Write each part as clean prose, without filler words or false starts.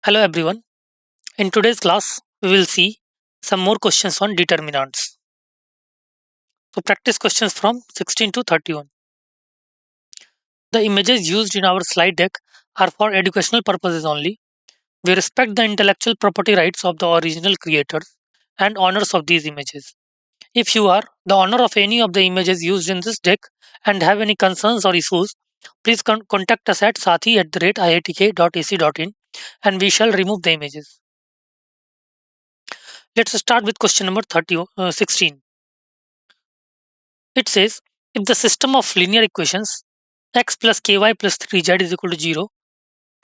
Hello everyone. In today's class, we will see some more questions on determinants. So practice questions from 16 to 31. The images used in our slide deck are for educational purposes only. We respect the intellectual property rights of the original creators and owners of these images. If you are the owner of any of the images used in this deck and have any concerns or issues, please contact us at sathi@iitk.ac.in and we shall remove the images. Let's start with question number 16. It says if the system of linear equations x plus ky plus 3z is equal to 0,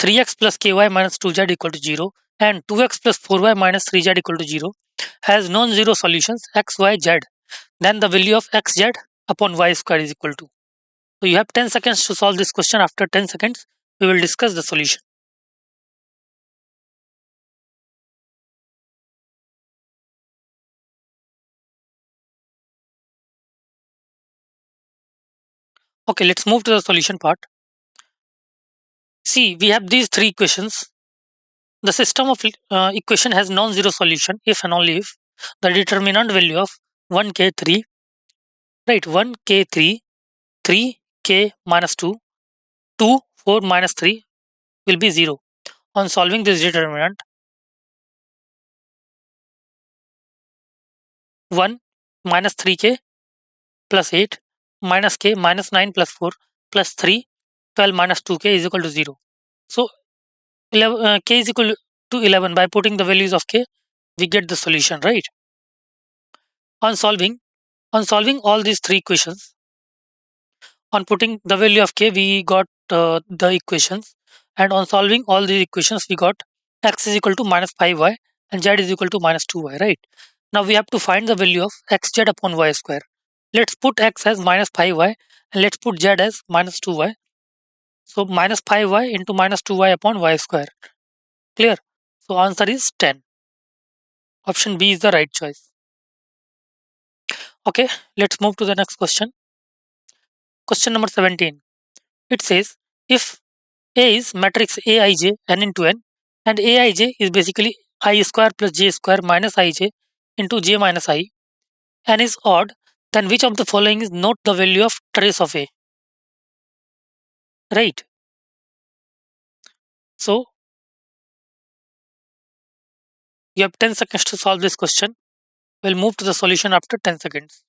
3x plus ky minus 2z equal to 0, and 2x plus 4y minus 3z equal to 0 has non-zero solutions x, y, z, then the value of xz upon y square is equal to. So you have 10 seconds to solve this question. After 10 seconds, we will discuss the solution. Okay, let's move to the solution part. See, we have these three equations. The system of equation has non-zero solution if and only if the determinant value of 1k3, right, 1k3, 3k minus 2, 2, 4 minus 3 will be 0. On solving this determinant, 1 minus 3k plus 8 minus k minus 9 plus 4 plus 3, 12 minus 2k is equal to 0. So 11, k is equal to 11. By putting the values of k, we get the solution, right? On solving, on solving all these three equations, on putting the value of k, we got the equations, and on solving all these equations, we got x is equal to minus 5y and z is equal to minus 2y, right? Now we have to find the value of xz upon y square. Let's put x as minus 5y and let's put z as minus 2y. So minus 5y into minus 2y upon y square. Clear? So answer is 10. Option B is the right choice. Okay, let's move to the next question. Question number 17. It says if A is matrix Aij n into n and Aij is basically I square plus j square minus ij into j minus I, n is odd, then which of the following is not the value of trace of A? Right. So you have 10 seconds to solve this question. We'll move to the solution after 10 seconds.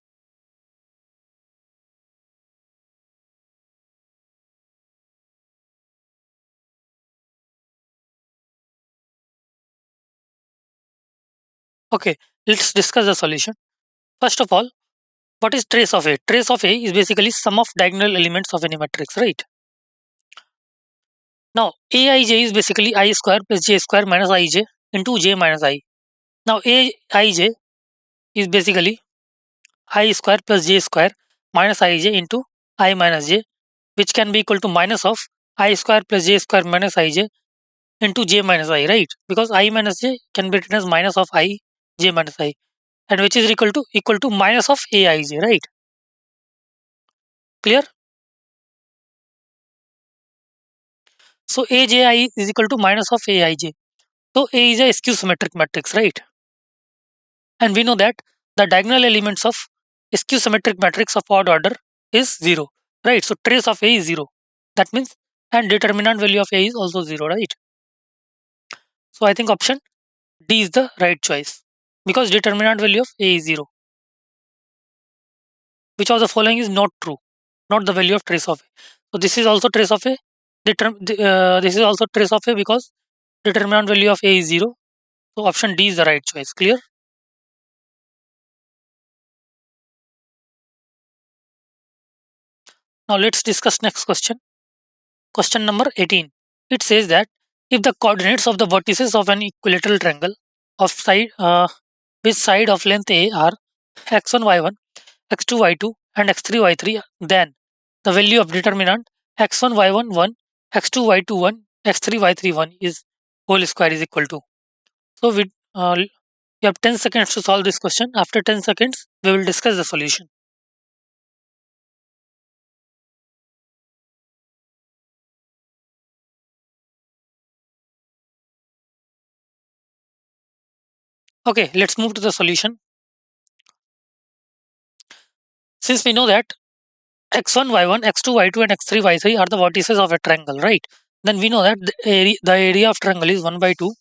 Okay, let's discuss the solution. First of all, what is trace of A? Trace of A is basically sum of diagonal elements of any matrix, right? Now, Aij is basically I square plus j square minus ij into j minus I. Now, Aij is basically I square plus j square minus ij into I minus j, which can be equal to minus of I square plus j square minus ij into j minus I, right? Because I minus j can be written as minus of I j minus I, and which is equal to minus of Aij, right? Clear? So Aj is equal to minus of Aij. So A is a skew symmetric matrix, right? And we know that the diagonal elements of skew symmetric matrix of odd order is 0, right? So trace of A is 0. That means, and determinant value of A is also 0, right? So I think option D is the right choice because determinant value of A is 0. Which of the following is not true? Not the value of trace of A. So this is also trace of A. This is also trace of A because determinant value of A is 0. So option D is the right choice. Clear? Now let's discuss next question. Question number 18. It says that if the coordinates of the vertices of an equilateral triangle of side with side of length A are x1 y1, x2 y2 and x3 y3, then the value of determinant x1 y1 1, x2 y2 1, x3 y3 1 is whole square is equal to. So we you have 10 seconds to solve this question. After 10 seconds, we will discuss the solution. Okay, let's move to the solution. Since we know that x1, y1, x2, y2, and x3, y3 are the vertices of a triangle, right? Then we know that the area of triangle is 1 by 2,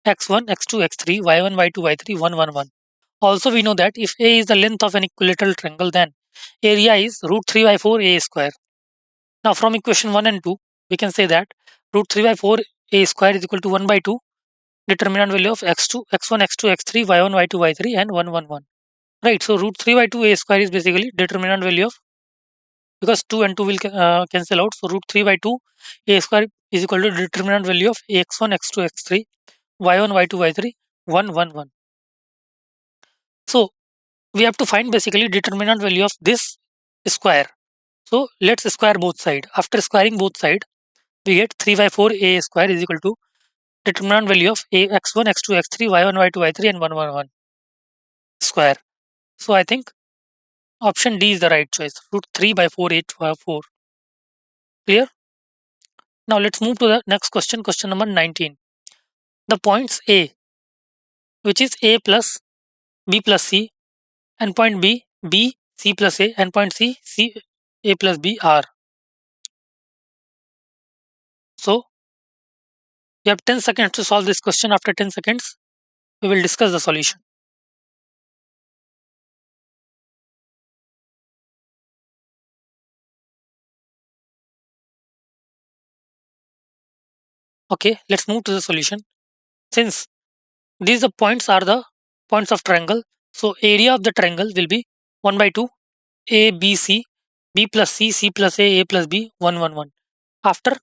x1, x2, x3, y1, y2, y3, 1, 1, 1. Also, we know that if A is the length of an equilateral triangle, then area is root 3 by 4 A square. Now, from equation 1 and 2, we can say that root 3 by 4 A square is equal to 1 by 2, determinant value of x2, x1, x2, x3, y1, y2, y3, and 1, 1, 1. Right, so root 3 by 2 A square is basically determinant value of, because 2 and 2 will cancel out. So root 3 by 2 A square is equal to determinant value of x1, x2, x3, y1, y2, y3, 1, 1, 1. So we have to find basically determinant value of this square. So let's square both sides. After squaring both sides, we get 3 by 4 A square is equal to determinant value of x1, x2, x3, y1, y2, y3, and 1, 1, 1 square. So I think option D is the right choice. Root 3 by 4 8 4. Clear? Now let's move to the next question, question number 19. The points A, which is A plus B plus C, and point B, B, C plus A, and point C, C, A plus B are. So you have 10 seconds to solve this question. After 10 seconds, we will discuss the solution. Okay, let's move to the solution. Since these the points are the points of triangle, so area of the triangle will be 1 by 2 A B C, B plus C, C plus A plus B, 1, 1, 1. After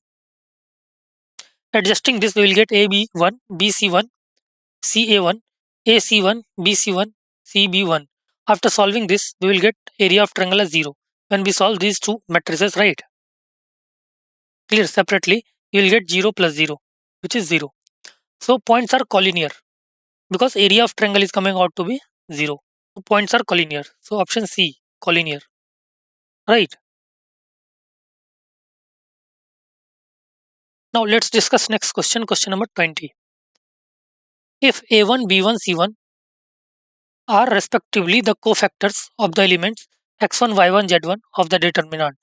adjusting this, we will get AB1, BC1, CA1, AC1, BC1, CB1. After solving this, we will get area of triangle as 0 when we solve these two matrices, right? Clear. Separately, you will get 0 plus 0, which is 0. So points are collinear because area of triangle is coming out to be 0. So points are collinear. So option C, collinear. Right. Now let's discuss next question, question number 20. If A1, B1, C1 are respectively the cofactors of the elements x1, y1, z1 of the determinant,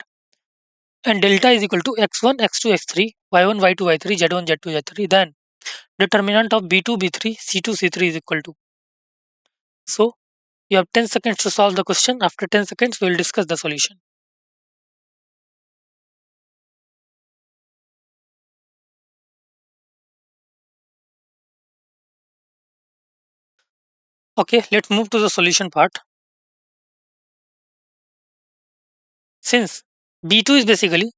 and delta is equal to x1, x2, x3, y1, y2, y3, z1, z2, z3, then determinant of b2, b3, c2, c3 is equal to. So you have 10 seconds to solve the question. After 10 seconds, we will discuss the solution. Okay, let's move to the solution part. Since b2 is basically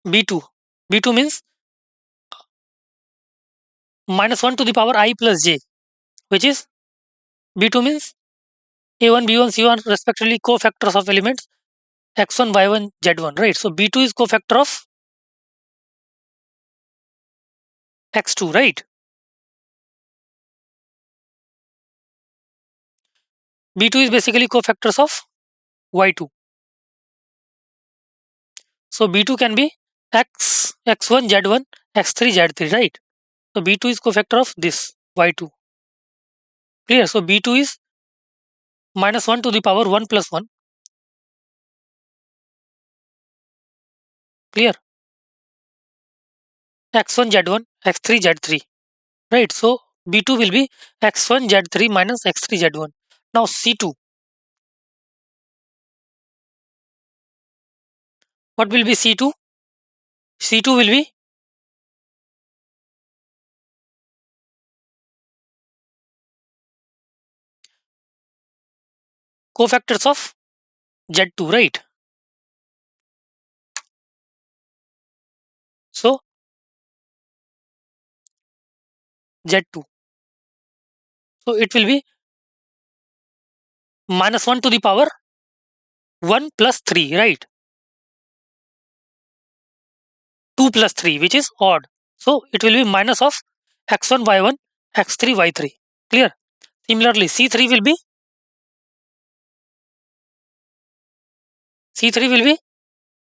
b2, b2 means minus 1 to the power I plus j, which is b2 means a1, b1, c1 respectively cofactors of elements x1, y1, z1, right? So b2 is cofactor of x2, right? b2 is basically cofactors of y2. So b2 can be x1, z1, x3, z3, right? So b2 is cofactor of this y2. Clear? So b2 is minus 1 to the power 1 plus 1. Clear? x1, z1, x3, z3, right? So b2 will be x1, z3 minus x3, z1. Now c2. What will be c2? C2 will be cofactors of z2, right? So z2. So it will be minus 1 to the power 1 plus 3, right? 2 plus 3, which is odd. So it will be minus of x1, y1, x3, y3. Clear? Similarly, C3 will be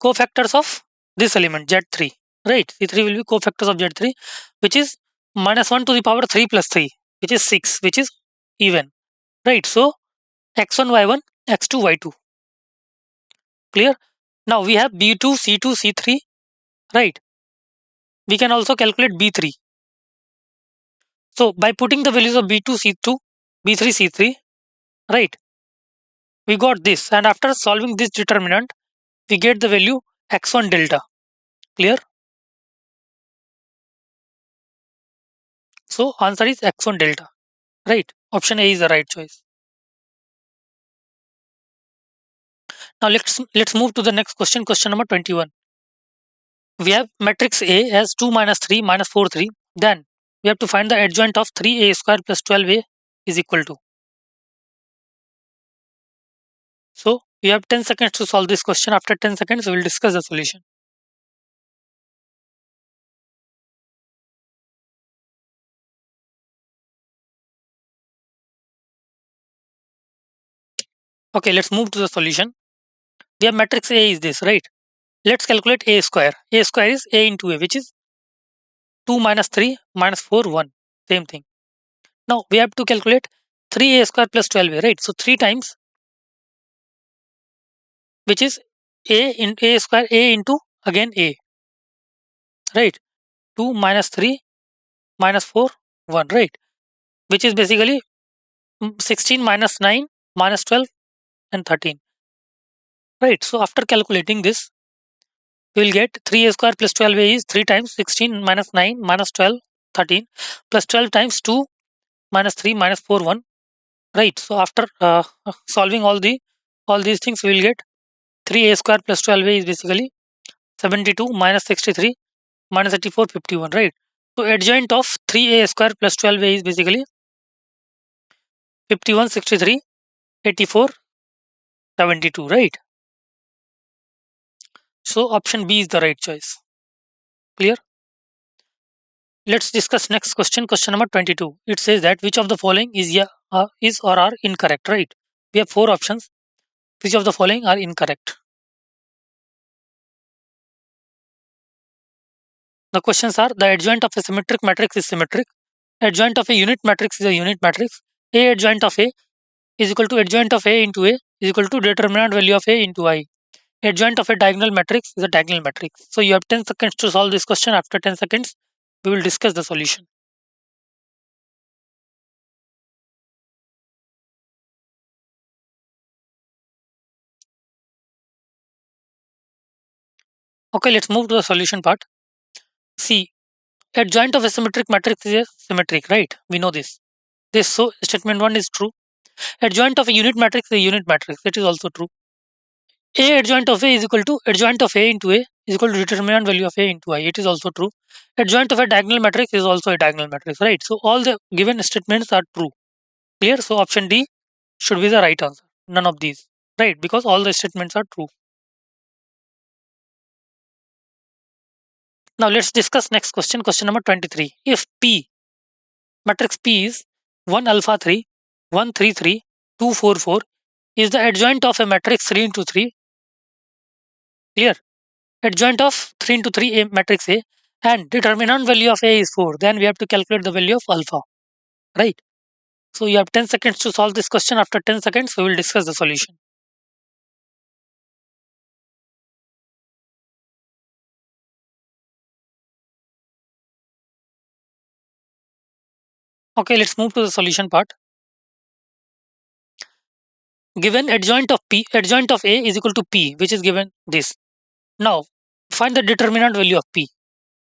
cofactors of this element Z3. Right? C3 will be cofactors of Z3, which is minus 1 to the power 3 plus 3. which is 6, which is even, right? So x1 y1 x2 y2. Clear? Now we have b2 c2 c3, right? We can also calculate b3. So by putting the values of b2 c2 b3 c3, right, we got this, and after solving this determinant we get the value x1 delta. Clear? So answer is x1 delta, right? Option A is the right choice. Now let's move to the next question, question number 21. We have matrix A as 2 minus 3 minus 4 3. Then we have to find the adjoint of 3a square plus 12a is equal to. So we have 10 seconds to solve this question. After 10 seconds we will discuss the solution. Okay, let's move to the solution. We have matrix A is this, right? Let's calculate a square. A square is a into a, which is 2 minus 3 minus 4 1. Same thing. Now we have to calculate 3a square plus 12a, right? So 3 times, which is a in a square, a into again a, right? 2 minus 3 minus 4 1, right? Which is basically 16 minus 9 minus 12 and 13, right? So after calculating this we will get 3a square plus 12a is 3 times 16 minus 9 minus 12 13 plus 12 times 2 minus 3 minus 4 1, right? So after solving all these things we will get 3a square plus 12a is basically 72 minus 63 minus 84 51, right? So adjoint of 3a square plus 12a is basically 51 63 84 72, right? So option B is the right choice. Clear? Let's discuss next question, question number 22. It says that which of the following is or are incorrect, right? We have 4 options. Which of the following are incorrect? The questions are: the adjoint of a symmetric matrix is symmetric. Adjoint of a unit matrix is a unit matrix. A adjoint of A is equal to adjoint of A into A is equal to determinant value of A into I. Adjoint of a diagonal matrix is a diagonal matrix. So you have 10 seconds to solve this question. After 10 seconds, we will discuss the solution. Okay, let's move to the solution part. See, adjoint of a symmetric matrix is a symmetric, right? We know this. So statement 1 is true. Adjoint of a unit matrix is a unit matrix. That is also true. A adjoint of A is equal to adjoint of A into A is equal to determinant value of A into I. It is also true. Adjoint of a diagonal matrix is also a diagonal matrix, right? So all the given statements are true. Clear? So option D should be the right answer. None of these, right? Because all the statements are true. Now let's discuss next question, question number 23. If P, matrix P is 1 alpha 3, 1 3 3, 2 4 4 is the adjoint of a matrix 3 into 3. Clear? Adjoint of 3 into 3 A matrix A, and determinant value of A is 4. Then we have to calculate the value of alpha, right? So you have 10 seconds to solve this question. After 10 seconds, we will discuss the solution. Okay, let's move to the solution part. Given adjoint of P, adjoint of A is equal to P, which is given this. Now, find the determinant value of P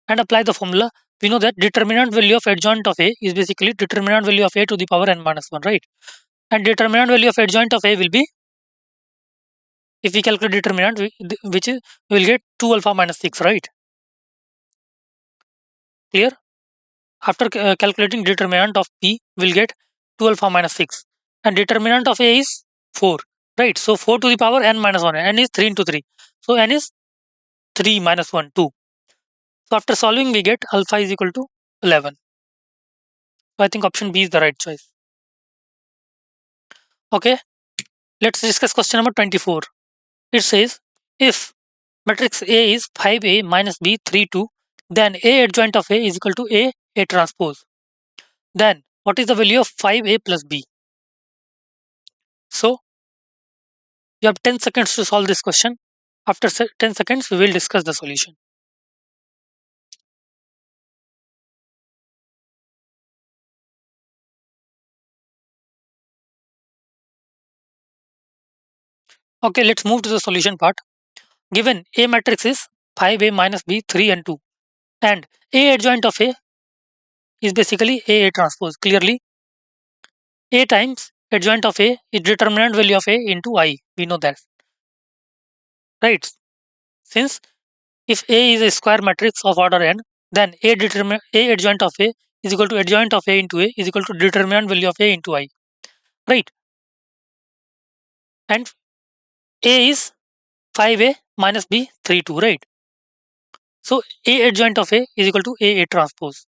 and apply the formula. We know that determinant value of adjoint of A is basically determinant value of A to the power n minus 1, right? And determinant value of adjoint of A will be, if we calculate determinant, which is, we will get 2 alpha minus 6, right? Clear? After calculating determinant of P, we will get 2 alpha minus 6. And determinant of A is 4, right? So 4 to the power n minus 1. N is 3 into 3. So n is 3 minus 1, 2. So after solving, we get alpha is equal to 11. So I think option B is the right choice. Okay, let's discuss question number 24. It says, if matrix A is 5A minus B 3 2, then A adjoint of A is equal to A transpose. Then what is the value of 5a plus b? So you have 10 seconds to solve this question. After 10 seconds, we will discuss the solution. Okay, let's move to the solution part. Given A matrix is 5a minus b, 3 and 2, and A adjoint of A is basically A transpose. Clearly, A times adjoint of A is determinant value of A into I. We know that, right? Since if A is a square matrix of order n, then A adjoint of A is equal to adjoint of A into A is equal to determinant value of A into I, right? And A is 5a minus b, 3 2, right? So A adjoint of A is equal to A transpose.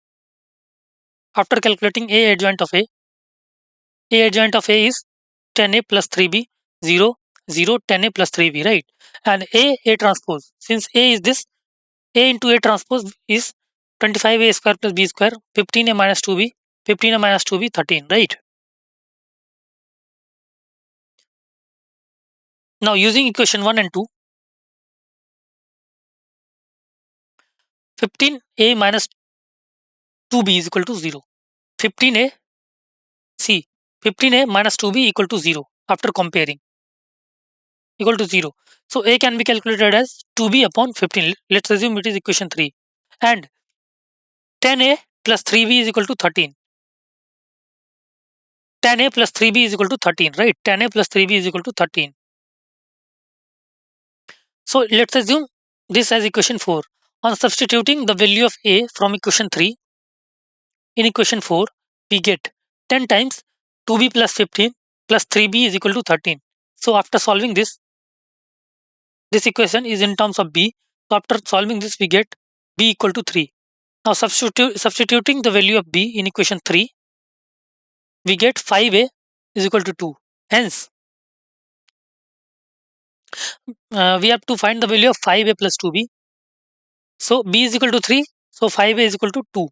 After calculating A adjoint of A adjoint of A is 10a plus 3b, 0 0 10a plus 3b, right? And A transpose, since A is this, A into A transpose is 25a square plus b square, 15a minus 2b, 15a minus 2b, 13, right? Now using equation 1 and 2, 15a minus 2b is equal to 0. 15a, see, 15a minus 2b equal to 0 after comparing, equal to 0. So A can be calculated as 2b upon 15. Let's assume it is equation 3. And 10a plus 3b is equal to 13. 10a plus 3b is equal to 13, right? 10a plus 3b is equal to 13. So let's assume this as equation 4. On substituting the value of A from equation 3 in equation 4, we get 10 times 2b plus 15 plus 3b is equal to 13. So after solving this equation is in terms of b. So after solving this, we get b equal to 3. Now substituting the value of b in equation 3, we get 5a is equal to 2. Hence, we have to find the value of 5a plus 2b. So b is equal to 3. So 5a is equal to 2.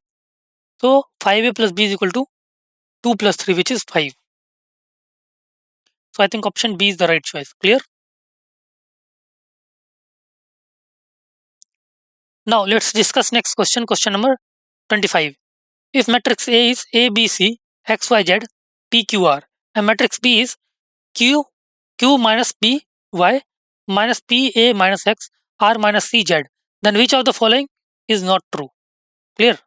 So 5a plus b is equal to 2 plus 3, which is 5. So I think option B is the right choice. Clear? Now let's discuss next question. Question number 25. If matrix A is A, B, C, X, Y, Z, P, Q, R, and matrix B is Q, Q minus B, Y, minus P, A minus X, R minus C, Z, then which of the following is not true? Clear?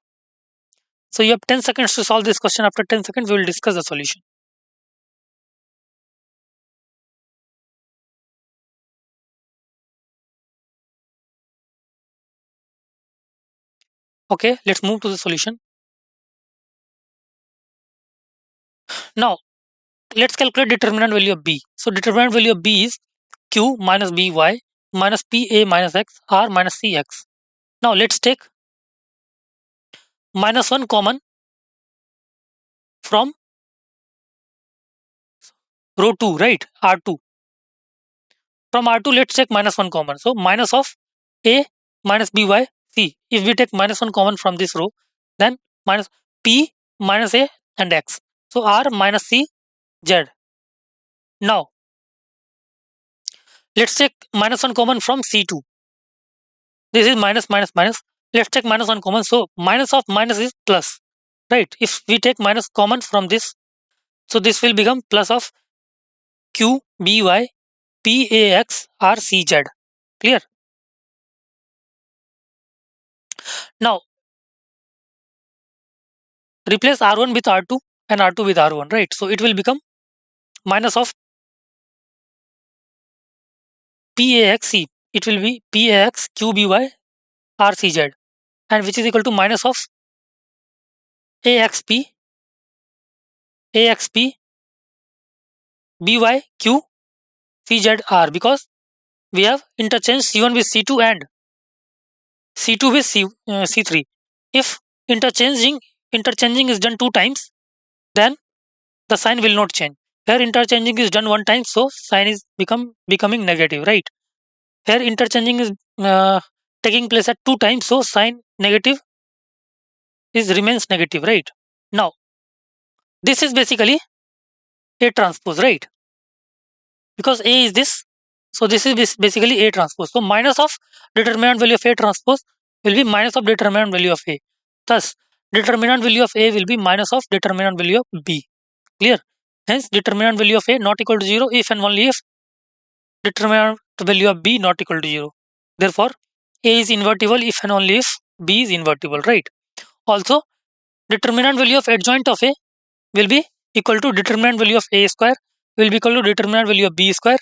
So you have 10 seconds to solve this question. After 10 seconds, we will discuss the solution. Okay, let's move to the solution. Now, let's calculate determinant value of B. So determinant value of B is Q minus BY minus PA minus X, R minus CX. Now let's take minus 1 common from row 2, right? R2. From R2, let's take minus 1 common. So minus of A minus BY C. If we take minus 1 common from this row, then minus P minus A and X. So R minus C Z. Now let's take minus 1 common from C2. This is minus minus minus. Let's take minus 1 common. So minus of minus is plus, right? If we take minus common from this, so this will become plus of Q B Y P A X R C Z. Clear? Now replace R1 with R2 and R2 with R1, right? So it will become minus of PAXC. It will be PAX QBY RCZ, and which is equal to minus of AXP AXP BYQ CZR, because we have interchanged C1 with C2 and C2 with C3. If interchanging is done 2 times, then the sign will not change. Here interchanging is done 1 time, so sign is becoming negative, right? Here interchanging is taking place at 2 times, so sign negative is remains negative, right? Now This is basically A transpose, right? Because A is this, so this is basically A transpose. So minus of determinant value of A transpose will be minus of determinant value of A. Thus, determinant value of A will be minus of determinant value of B. Clear? Hence, determinant value of A not equal to 0 if and only if determinant value of B not equal to 0. Therefore, A is invertible if and only if B is invertible, right? Also, determinant value of adjoint of A will be equal to determinant value of A square will be equal to determinant value of B square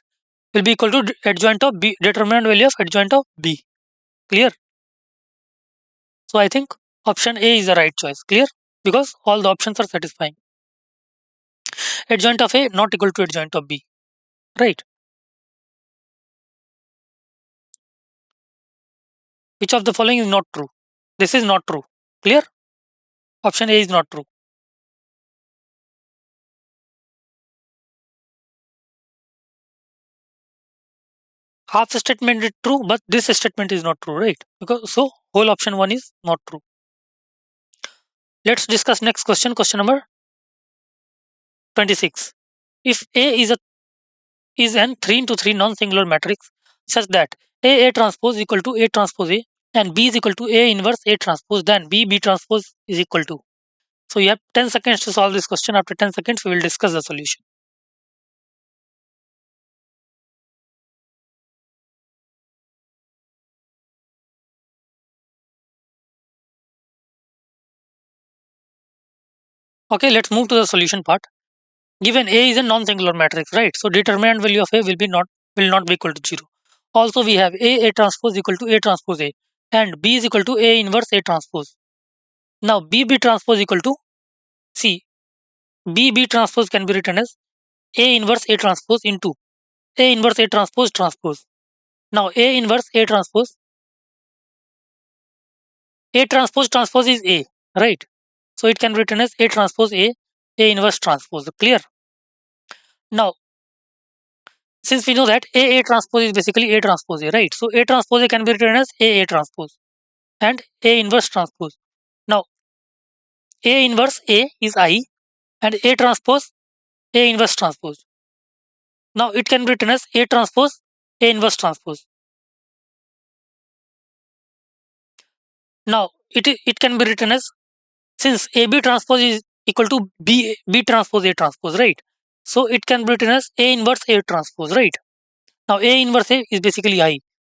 will be equal to adjoint of B, determinant value of adjoint of B. Clear? So I think option A is the right choice. Clear? Because all the options are satisfying. Adjoint of A not equal to adjoint of B. Right? Which of the following is not true? This is not true. Clear? Option A is not true. Half statement is true, but this statement is not true, right? Because so whole option 1 is not true. Let's discuss next question. Question number 26. If A is an 3 into 3 non-singular matrix such that A transpose equal to A transpose A and B is equal to A inverse A transpose, then B transpose is equal to. So you have 10 seconds to solve this question. After 10 seconds, we will discuss the solution. Okay, let's move to the solution part. Given A is a non-singular matrix, right? So determinant value of A will not be equal to 0. Also, we have A transpose equal to A transpose A and B is equal to A inverse A transpose. Now B transpose equal to C. B transpose can be written as A inverse A transpose into A inverse A transpose transpose. Now A inverse A transpose transpose is A, right? So it can be written as A transpose A inverse transpose. Clear? Now, since we know that A transpose is basically A transpose A, right? So A transpose A can be written as A transpose and A inverse transpose. Now, A inverse A is I and A transpose A inverse transpose. Now it can be written as A transpose A inverse transpose. Now it can be written as, since AB transpose is equal to B transpose A transpose, right? So it can be written as A inverse A transpose, right? Now A inverse A is basically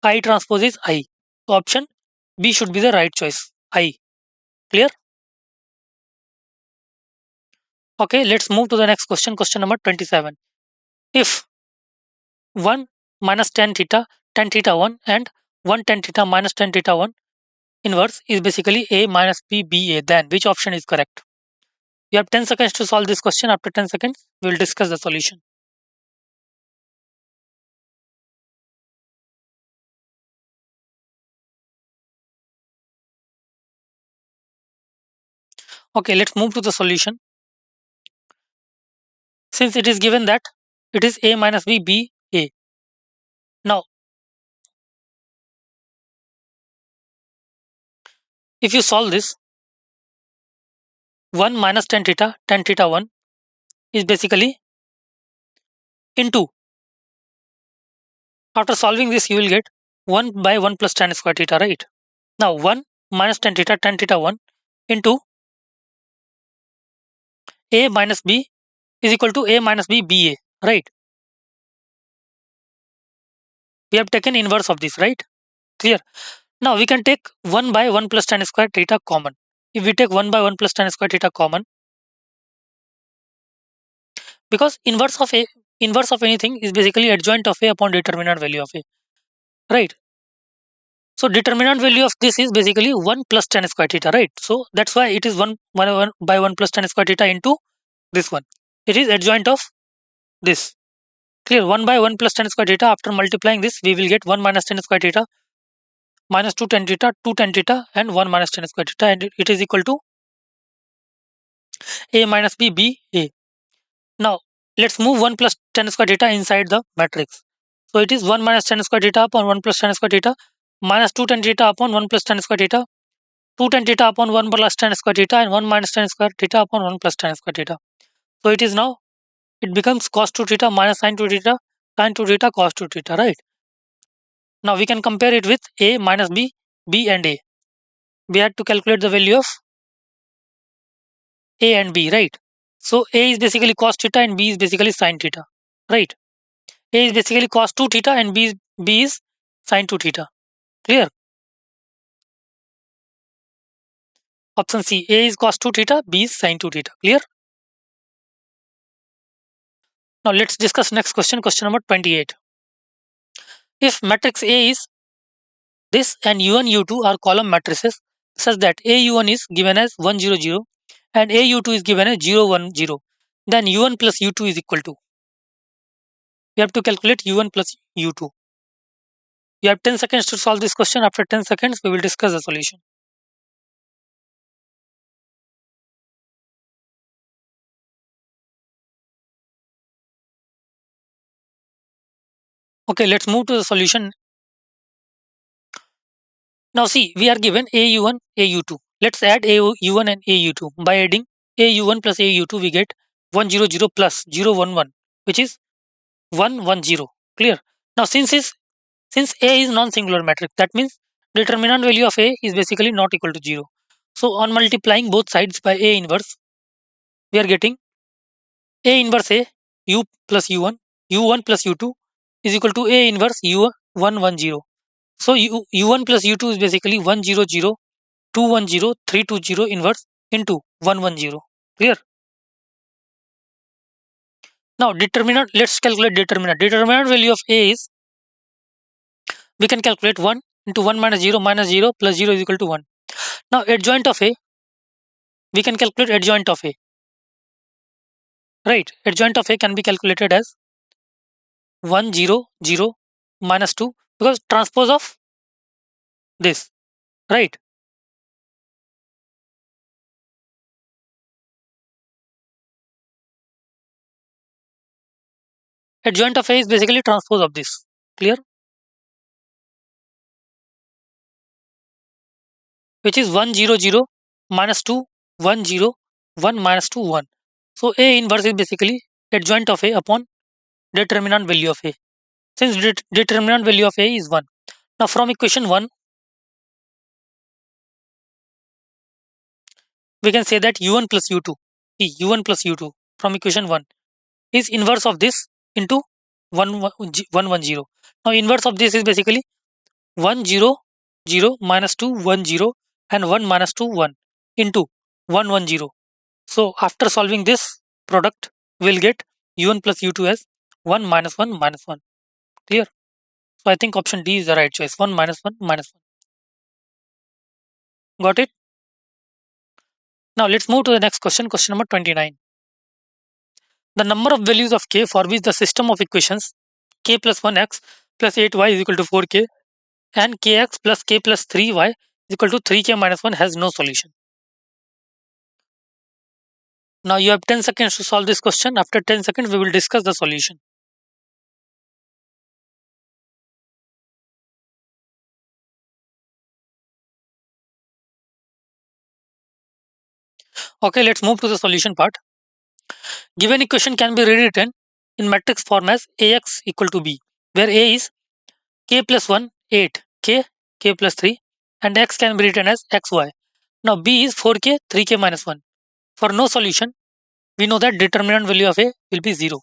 I transpose is I. So option B should be the right choice. I. Clear? Okay, let's move to the next question. Question number 27. If 1 minus tan theta 1 and 1 tan theta minus tan theta 1 inverse is basically A minus B A, then which option is correct? You have 10 seconds to solve this question. After 10 seconds, we will discuss the solution. Okay, let's move to the solution. Since it is given that it is A minus B A. Now, if you solve this, 1 minus tan theta 1 is basically into. After solving this, you will get 1 by 1 plus tan square theta, right? Now, 1 minus tan theta 1 into A minus B is equal to A minus B A, right? We have taken inverse of this, right? Clear? Now, we can take 1 by 1 plus tan square theta common. If we take 1 by 1 plus tan square theta common, because inverse of anything is basically adjoint of A upon determinant value of A, right? So determinant value of this is basically 1 plus tan square theta, right? So that's why it is 1 by 1 plus tan square theta into this one. It is adjoint of this. Clear? 1 by 1 plus tan square theta. After multiplying this, we will get 1 minus tan square theta minus 2 tan theta, 2 tan theta, and 1 minus tan square theta, and it is equal to A minus B A. Now, let's move 1 plus tan square theta inside the matrix. So it is 1 minus tan square theta upon 1 plus tan square theta minus 2 tan theta upon 1 plus tan square theta, 2 tan theta upon 1 plus tan square theta, and 1 minus tan square theta upon 1 plus tan square theta. So it is now, it becomes cos 2 theta minus sin 2 theta, sin 2 theta, cos 2 theta, right? Now we can compare it with A minus B, B and A. We had to calculate the value of A and B, right? So A is basically cos theta and B is basically sin theta, right? A is basically cos 2 theta and B is sin 2 theta. Clear? Option C, A is cos 2 theta, B is sin 2 theta. Clear? Now let's discuss next question, question number 28. If matrix A is this and U1, U2 are column matrices such that AU1 is given as 1, 0, 0 and AU2 is given as 0, 1, 0, then U1 plus U2 is equal to. We have to calculate U1 plus U2. You have 10 seconds to solve this question. After 10 seconds, we will discuss the solution. Okay, let's move to the solution. Now see, we are given AU1, AU2. Let's add AU1 and AU2. By adding AU1 plus AU2, we get 1, 0, 0 plus 0, 1, 1, which is 1, 1, 0. Clear? Now since A is non-singular matrix, that means determinant value of A is basically not equal to 0. So on multiplying both sides by A inverse, we are getting A inverse A, U plus U1, U1 plus U2 is equal to A inverse U1, 1, 0. So U1 plus U2 is basically 1, 0, 0, 2, 1, 0, 3, 2, 0 inverse into 1, 1, 0. Clear? Now determinant, let's calculate determinant. Determinant value of A is, we can calculate 1 into 1 minus 0 plus 0 is equal to 1. Now adjoint of A, we can calculate adjoint of A. Right, adjoint of A can be calculated as 1, 0, 0 minus 2 because transpose of this, right? Adjoint of A is basically transpose of this. Clear? Which is 1, 0, 0 minus 2, 1, 0, 1 minus 2, 1. So A inverse is basically adjoint of A upon determinant value of A. Since determinant value of A is 1. Now from equation 1, we can say that U1 plus U2, U1 plus U2 from equation 1 is inverse of this into 1, 1, 0. Now inverse of this is basically 1, 0, 0 minus 2, 1, 0 and 1 minus 2, 1 into 1, 1, 0. So after solving this product, we'll get U1 plus U2 as 1 minus 1 minus 1. Clear? So I think option D is the right choice. 1 minus 1 minus 1. Got it? Now let's move to the next question, question number 29. The number of values of k for which the system of equations k plus 1x plus 8y is equal to 4k and kx plus k plus 3y is equal to 3k minus 1 has no solution. Now you have 10 seconds to solve this question. After 10 seconds, we will discuss the solution. Okay, let's move to the solution part. Given equation can be rewritten in matrix form as Ax equal to B, where A is k plus 1, 8, k plus 3, and x can be written as xy. Now B is 4k, 3k minus 1. For no solution, we know that determinant value of A will be 0.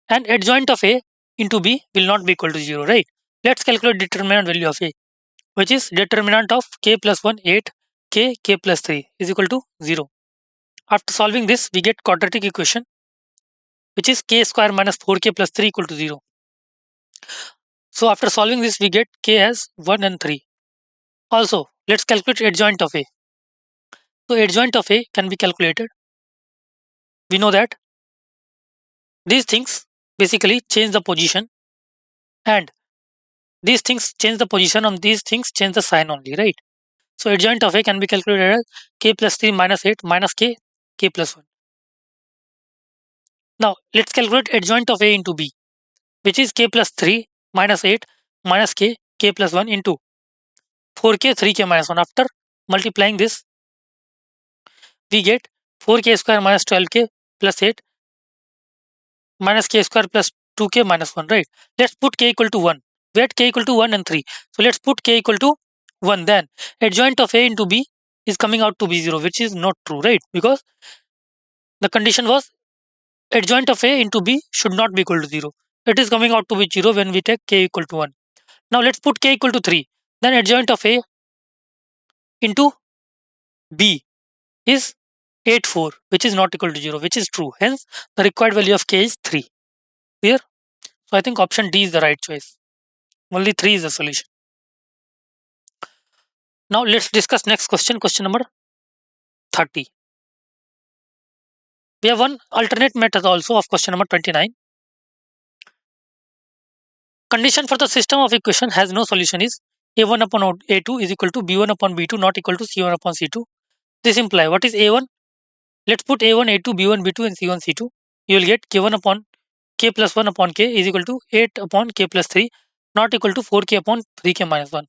And adjoint of A into B will not be equal to 0, right? Let's calculate determinant value of A, which is determinant of k plus 1, 8, k plus 3 is equal to 0. After solving this, we get quadratic equation, which is k square minus 4k plus 3 equal to 0. So after solving this, we get k as 1 and 3. Also, let's calculate adjoint of A. So adjoint of A can be calculated. We know that these things basically change the position, and these things change the position, and these things change the sign only, right? So adjoint of A can be calculated as k plus 3 minus 8 minus k plus 1. Now let's calculate adjoint of A into B, which is k plus 3 minus 8 minus k plus 1 into 4k, 3k minus 1. After multiplying this, we get 4k square minus 12k plus 8 minus k square plus 2k minus 1, right? Let's put k equal to 1. We had k equal to 1 and 3. So let's put k equal to 1. Then adjoint of a into b is coming out to be 0, which is not true, right? Because the condition was adjoint of a into b should not be equal to 0. It is coming out to be 0 when we take k equal to 1. Now let's put k equal to 3. Then adjoint of a into b is 8, 4, which is not equal to 0, which is true. Hence, the required value of k is 3. Clear? So I think option D is the right choice. Only 3 is the solution. Now let's discuss next question, question number 30. We have one alternate method also of question number 29. Condition for the system of equation has no solution is a1 upon a2 is equal to b1 upon b2 not equal to c1 upon c2. This implies what is a1? Let's put a1, a2, b1, b2 and c1, c2. You will get k1 upon k plus 1 upon k is equal to 8 upon k plus 3 not equal to 4k upon 3k minus 1.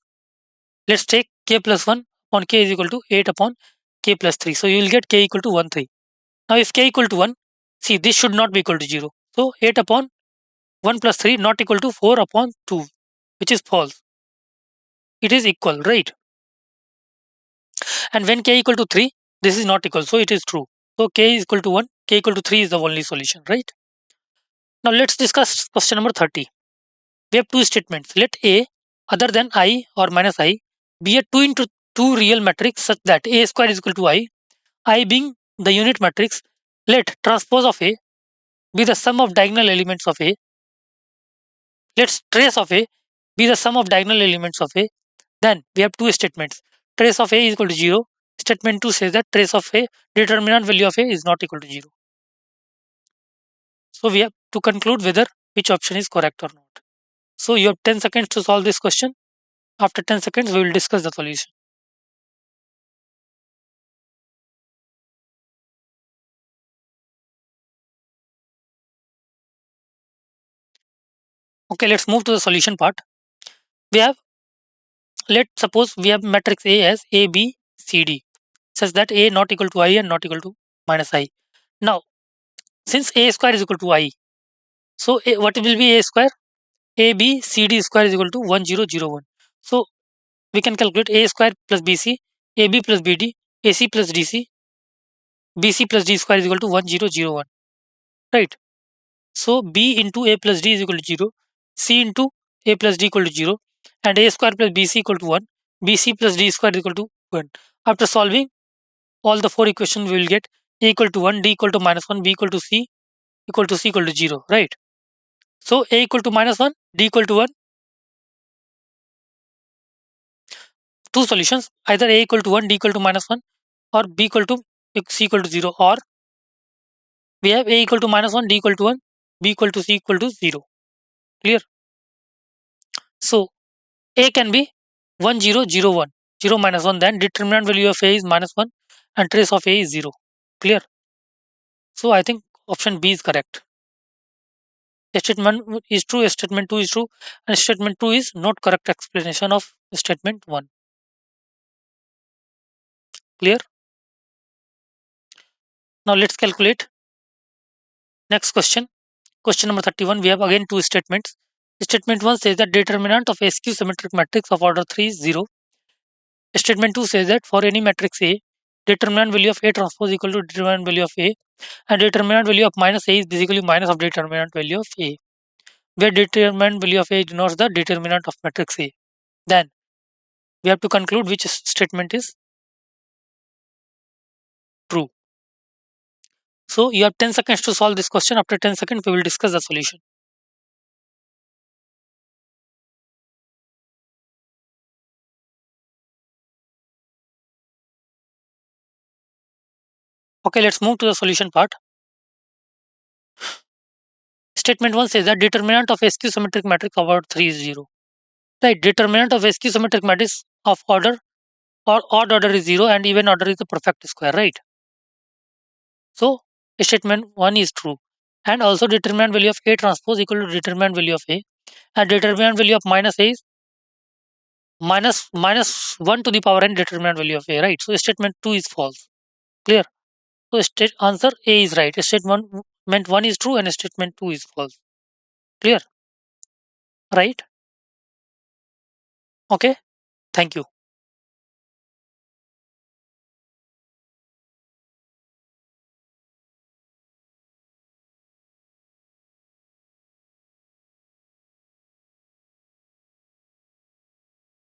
Let's take k plus 1 upon k is equal to 8 upon k plus 3. So you will get k equal to 1, 3. Now if k equal to 1, see this should not be equal to 0. So 8 upon 1 plus 3 not equal to 4 upon 2, which is false. It is equal, right? And when k equal to 3, this is not equal, so it is true. So k is equal to 1, k equal to 3 is the only solution, right? Now let's discuss question number 30. We have two statements. Let A other than I or minus I be a 2 into 2 real matrix such that A square is equal to I being the unit matrix. Let transpose of A be the sum of diagonal elements of A. Let trace of A be the sum of diagonal elements of A. Then we have two statements. Trace of A is equal to 0. Statement 2 says that trace of A, determinant value of A is not equal to 0. So we have to conclude whether which option is correct or not. So you have 10 seconds to solve this question. After 10 seconds, we will discuss the solution. Okay, let's move to the solution part. We have, let's suppose we have matrix A as A, B, C, D, such that A not equal to I and not equal to minus I. Now, since A square is equal to I, so what will be A square? A, B, C, D square is equal to 1001. So we can calculate A square plus BC, AB plus BD, AC plus DC, BC plus D square is equal to 1001. Right? So B into A plus D is equal to 0, C into A plus D equal to 0, and A square plus BC equal to 1, BC plus D square is equal to 1. After solving all the four equations, we will get A equal to 1, D equal to minus 1, B equal to C equal to C equal to 0, right? So A equal to minus 1, D equal to 1, two solutions, either A equal to 1, D equal to minus 1, or B equal to C equal to 0, or we have A equal to minus 1, D equal to 1, B equal to C equal to 0. Clear? So A can be 1001, 0 minus 1, then determinant value of A is minus 1 and trace of A is 0. Clear? So I think option B is correct. Statement is true, statement 2 is true, and statement 2 is not correct explanation of statement 1. Clear? Now let's calculate. Next question. Question number 31. We have again two statements. Statement 1 says that determinant of a skew symmetric matrix of order 3 is 0. Statement 2 says that for any matrix A, determinant value of A transpose equal to determinant value of A, and determinant value of minus A is basically minus of determinant value of A, where determinant value of A denotes the determinant of matrix A. Then we have to conclude which statement is true. So you have 10 seconds to solve this question. After 10 seconds, we will discuss the solution. Okay, let's move to the solution part. Statement 1 says that determinant of a skew symmetric matrix of order 3 is 0. Right, determinant of a skew symmetric matrix of order or odd order is 0 and even order is a perfect square, right? So statement 1 is true. And also determinant value of A transpose equal to determinant value of A, and determinant value of minus A is minus 1 to the power n determinant value of A, right? So statement 2 is false. Clear? So state answer A is right. Statement 1 is true and statement 2 is false. Clear? Right? Okay. Thank you.